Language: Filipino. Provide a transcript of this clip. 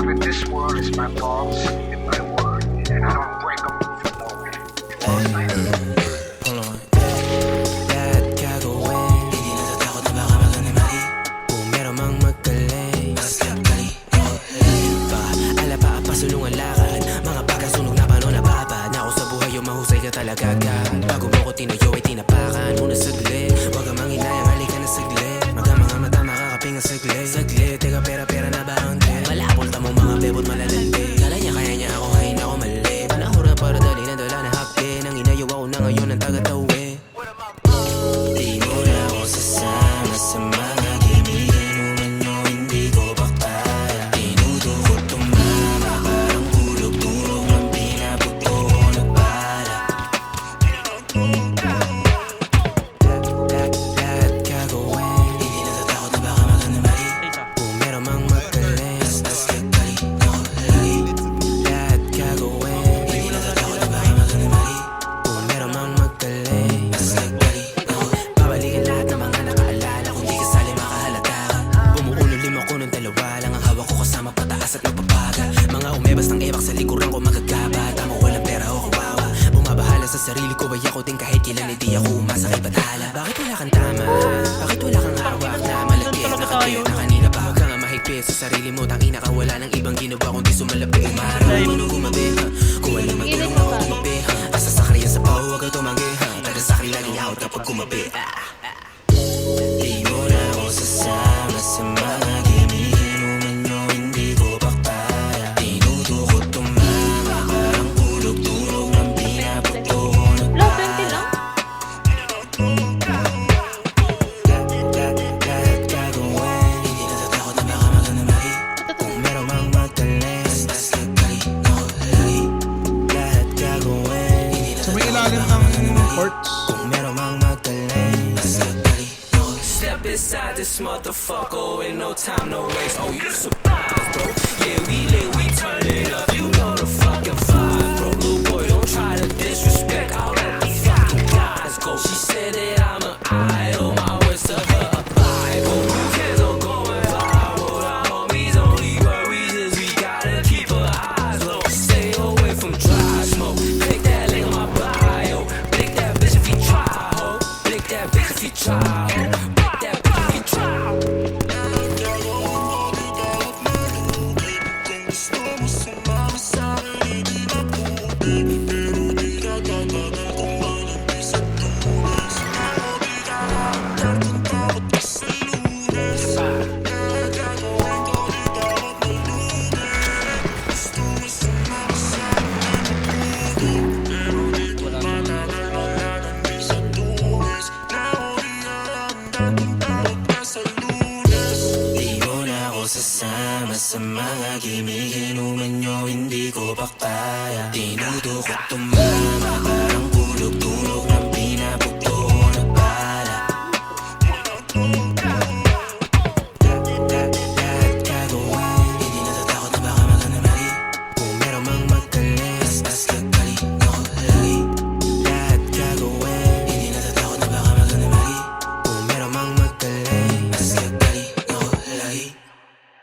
Baby, this world is my thoughts and my word, and I don't break them for nowhere. Hold on. Lahat gagawin, hindi natatakot na baka maging mali. Kung meron mang magaling, basta kali, baka ala pa pasulungan lakad. Mga pagkasunog na paano nababad na ako sa buhay yung mahusay ka talaga agad. Bago mo ko tinayo ay tinapakan muna saglit. Huwag kang manginayang halika na saglit. Mga mata makakaping ang saglit. Saglit, teka pera na ba ang din? Malapol tamo mga bebot malalandi. Kala niya kaya niya ako ngayon ako mali. Panahon na para dali na dala na hapde. Nang inayaw ako na ngayon ang taga-tawi. Di mo na ako sasama sa mga gimiginuman mo. Hindi ko pa kaya. Tinudukot tumama parang hulog-tulog ng pinabuto ko na bala. Lahat gagawin, hindi natatakot na baka maging mali. Kung meron mang magaling, basta kali, lagi. Lahat gagawin, hindi natatakot na baka maging mali. Kung meron mang magaling, basta kali, babalikan lahat ng mga nakaalala. Kung di kasali makahalata ka. Bumuulo lima ko ng dalawa lang ang hawak ko kasama pataas at magpapaga. Mga umebas ng ebak sa likuran ko magagaba. Tama walang pera o kawawa. Bumabahala sa sarili ko ay ako din kahit kailan hindi ako umasa kay batala. Bakit wala kang tama? Bakit wala kang hawak na malagkit? Nakakit na kanina pa. Huwag kang mahigpit sa sarili mo. Tangina ka wala ng ibang ginawa kundi sumalapit umaraw. Ano gumabi? Kung walang matulong ako tumabi. Asa sakri yan sa pao, huwag kang tumanggi. Taga sakri laging out kapag gumabi. Di mo na ako sasama sa mga gimiginuman nyo. Hindi ko pa kaya. Tinudukot tumama parang hulog-tulog ng pinabuto ko na Love 20 lang? lahat gagawin, hindi natatakot na baka maging mali. Kung meron mang magaling, basta kali, lagi. Lahat gagawin, hindi So may natatakot ilalim na baka maging ng mali. ports. Kung meron mang magaling, basta kali, step inside this motherfucker with no time, no waste. Oh, you surprised, bro? Yeah, we lit, we turn it up. You know the fucking vibe, bro. Little boy, don't try to disrespect. I'll let the fucking guys go. She said that I'm an idol. My words to her a Bible. Who cares? I'm going viral. Our homies only worries is we gotta keep our eyes low. Stay away from dry smoke. Click that link on my bio. Blick that bitch if you try, ho. Blick that bitch if you try, ho. Blick that bitch if you try. Di mo na ako sasama sa mga gimiginuman nyo. Hindi ko pa kaya. Tinudukot tumama